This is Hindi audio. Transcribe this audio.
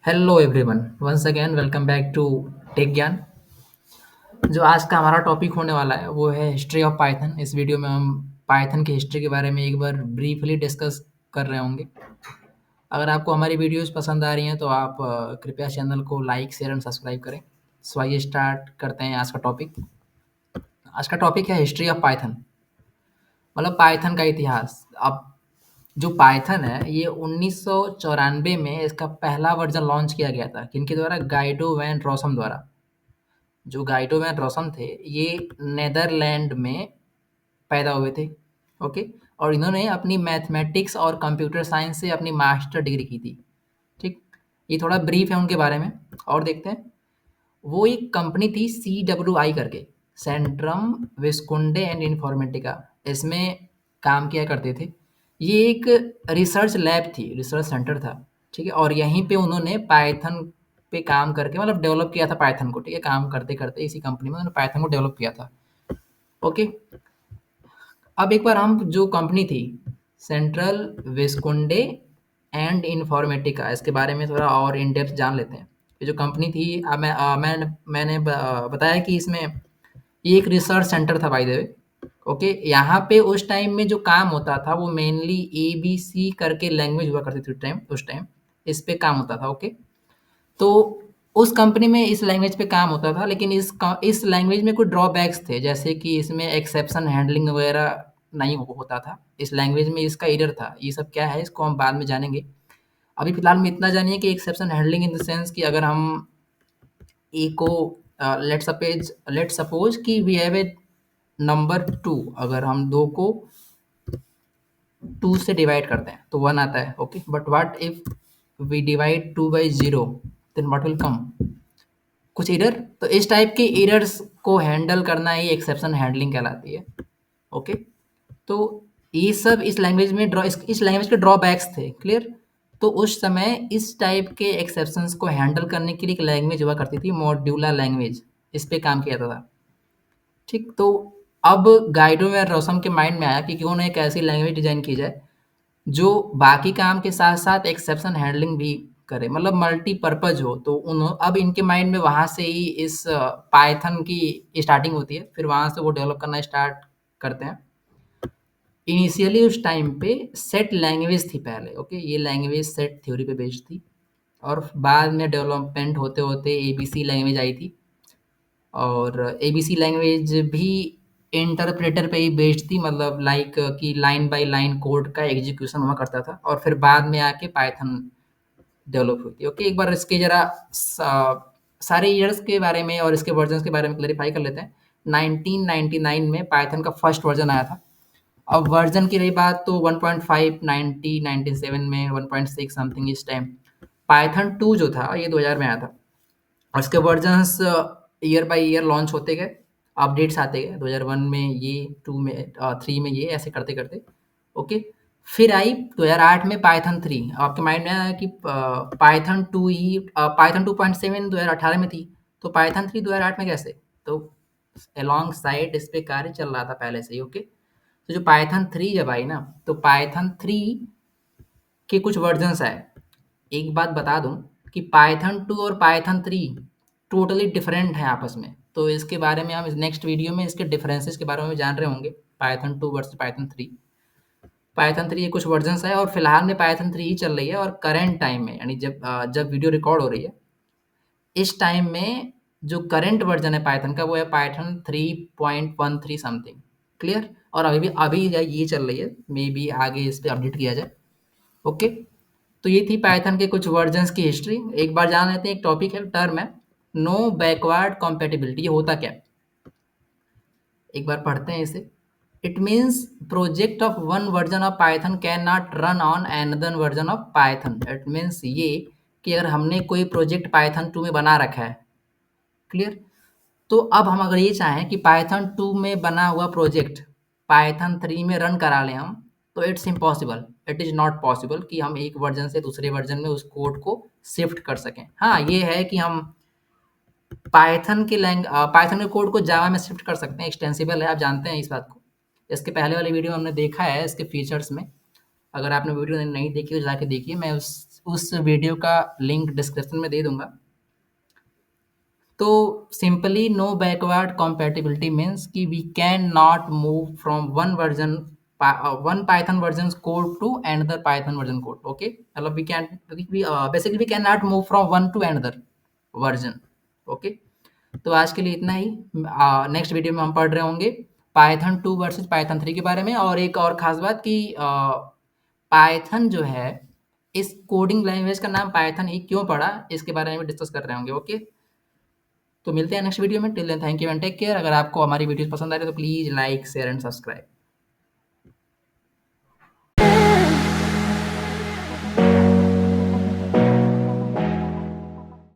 Hello everyone, once again welcome back to Tech Gyan. जो आज का हमारा टॉपिक होने वाला है वो है हिस्ट्री ऑफ पाइथन। इस वीडियो में हम पाइथन की हिस्ट्री के बारे में एक बार ब्रीफली डिस्कस कर रहे होंगे। अगर आपको हमारी वीडियोस पसंद आ रही हैं तो आप कृपया चैनल को लाइक शेयर एंड सब्सक्राइब करें। सो आइए स्टार्ट करते हैं आज का टॉपिक। आज का टॉपिक है हिस्ट्री ऑफ पाइथन, मतलब पाइथन का इतिहास। अब जो पाइथन है ये 1994 में इसका पहला वर्जन लॉन्च किया गया था। किनके द्वारा? गाइडो वैन रॉसम द्वारा। जो गाइडो वैन रॉसम थे ये नेदरलैंड में पैदा हुए थे। ओके। और इन्होंने अपनी मैथमेटिक्स और कंप्यूटर साइंस से अपनी मास्टर डिग्री की थी। ठीक। ये थोड़ा ब्रीफ है उनके बारे में और देखते हैं। वो एक कंपनी थी CWI करके, सेंट्रम विस्कुंडे एंड इन्फॉर्मेटिका। इसमें काम किया करते थे। ये एक रिसर्च लैब थी, रिसर्च सेंटर था। ठीक है। और यहीं पे उन्होंने पाइथन पे काम करके मतलब डेवलप किया था पाइथन को। ठीक है। काम करते करते इसी कंपनी में उन्होंने पाइथन को डेवलप किया था। ओके। अब एक बार हम जो कंपनी थी सेंट्रल विस्कुंडे एंड इन्फॉर्मेटिका, इसके बारे में थोड़ा और इन डेप्थ जान लेते हैं। ये जो कंपनी थी मैंने बताया कि इसमें ये एक रिसर्च सेंटर था बाय द वे। ओके। यहाँ पे उस टाइम में जो काम होता था वो मेनली ABC करके लैंग्वेज हुआ करती थी उस टाइम इस पे काम होता था। ओके। तो उस कंपनी में इस लैंग्वेज पे काम होता था, लेकिन इस लैंग्वेज में कुछ ड्रॉबैक्स थे, जैसे कि इसमें एक्सेप्शन हैंडलिंग वगैरह नहीं होता था। इस लैंग्वेज में इसका एरर था। ये सब क्या है इसको हम बाद में जानेंगे। अभी फिलहाल में इतना जानिए कि exception handling in the sense कि अगर हम ए को लेट सपोज कि वी हैव ए नंबर 2, अगर हम 2 को 2 से डिवाइड करते हैं तो 1 आता है। Okay. But what if we divide 2 by 0, then what will come? कुछ एरर। तो इस टाइप के एरर्स को हैंडल करना ही एक्सेप्शन हैंडलिंग कहलाती है। ओके। तो ये सब इस लैंग्वेज के ड्रॉबैक्स थे। क्लियर। तो उस समय इस टाइप के एक्सेप्शंस को हैंडल करने के लिए एक लैंग्वेज हुआ करती थी, मॉड्यूलर लैंग्वेज। इस पे काम किया जाता था। ठीक। तो अब गाइडो और रोसम के माइंड में आया कि क्यों ना एक ऐसी लैंग्वेज डिजाइन की जाए जो बाकी काम के साथ-साथ एक्सेप्शन हैंडलिंग भी करे, मतलब मल्टीपर्पज़ हो। तो उन्हों अब इनके माइंड में वहाँ से ही इस पाइथन की स्टार्टिंग होती है, फिर वहाँ से वो डेवलप करना स्टार्ट करते हैं। इनिशियली उस टाइम पे सेट लैंग्वेज थी पहले। ओके। ये लैंग्वेज सेट थ्योरी पे बेस्ड थी और बाद में डेवलपमेंट होते-होते एबीसी लैंग्वेज आई थी। और एबीसी लैंग्वेज भी इंटरप्रेटर पे ही बेस्ड थी, मतलब लाइक कि लाइन बाय लाइन कोड का एग्जीक्यूशन हुआ करता था और फिर बाद में आके पाइथन डेवलप हुई थी। ओके। एक बार इसके जरा सारे ईयर्स के बारे में और इसके वर्जन्स के बारे में क्लेरिफाई कर लेते हैं। 1999 में पाइथन का फर्स्ट वर्जन आया था। अब वर्जन की रही बात तो 1.5 97 में 1.6 समथिंग इस टाइम। पाइथन 2 जो था ये 2000 में आया था। और इसके versions year by year launch होते गए, अपडेट्स आते गए। 2001 में ये, 2 में 3 में ये, ऐसे करते-करते ओके। फिर आई 2008 में पाइथन 3। आपके माइंड में आया कि पाइथन 2 ही पाइथन 2.7 2018 में थी, तो पाइथन 3 2008 में कैसे? तो अलोंग साइड इस पे कार्य चल रहा था पहले से ही। ओके। तो जो पाइथन 3 जब आई ना, तो पाइथन 3 के कुछ वर्जन्स आए। एक बात बता दूँ कि पाइथन 2 और पाइथन 3 टोटली डिफरेंट हैं आपस में। तो इसके बारे में हम इस नेक्स्ट वीडियो में इसके डिफरेंसेस के बारे में जान रहे होंगे, पाइथन 2 वर्सेस पाइथन 3। पाइथन 3 के कुछ वर्जन्स हैं और फिलहाल में पाइथन 3 ही चल रही है। और करंट टाइम में यानी जब वीडियो रिकॉर्ड हो रही है, इस टाइम में जो करंट वर्जन है पाइथन का वो है पाइथन 3.13 समथिंग। क्लियर। और अभी ये चल रही है, मे बी आगे इस पे अपडेट किया जाए। ओके। तो ये थी पाइथन के कुछ वर्जन्स की हिस्ट्री। एक बार जान लेते हैं, एक टॉपिक है, टर्म है नो बैकवर्ड कॉम्पेटिबिलिटी। ये होता क्या है? एक बार पढ़ते हैं इसे। It means project of one version of Python can not run on another version of Python. It means ये कि अगर हमने कोई प्रोजेक्ट पाइथन 2 में बना रखा है, क्लियर, तो अब हम अगर ये चाहें कि पाइथन 2 में बना हुआ प्रोजेक्ट पाइथन 3 में रन करा लें हम, तो it's impossible. It is not possible कि हम एक वर्जन से दूसरे वर्जन में उस कोड को शिफ्ट कर सकें। हाँ, ये है कि हम पाइथन के कोड को जावा में शिफ्ट कर सकते हैं, एक्सटेंसिबल है, आप जानते हैं इस बात को। इसके पहले वाली वीडियो में हमने देखा है इसके फीचर्स में। अगर आपने वीडियो नहीं देखी तो जाके देखिए, मैं उस उस वीडियो का लिंक डिस्क्रिप्शन में दे दूँगा। तो simply no backward compatibility means कि we can not move from one Python version code to another Python version code. Okay, मतलब we can not move from one to another version. Okay, तो आज के लिए इतना ही। नेक्स्ट वीडियो में हम पढ़ रहे होंगे पाइथन 2 वर्सेस पाइथन 3 के बारे में, और एक और खास बात कि पाइथन जो है, इस कोडिंग लैंग्वेज का नाम पाइथन ही क्यों पड़ा, इसके बारे में डिस्कस कर रहे होंगे। ओके, तो मिलते हैं नेक्स्ट वीडियो में। Till then thank you and take care. अगर आपको हमारी वीडियोस पसंद आ रही है तो please like share and subscribe.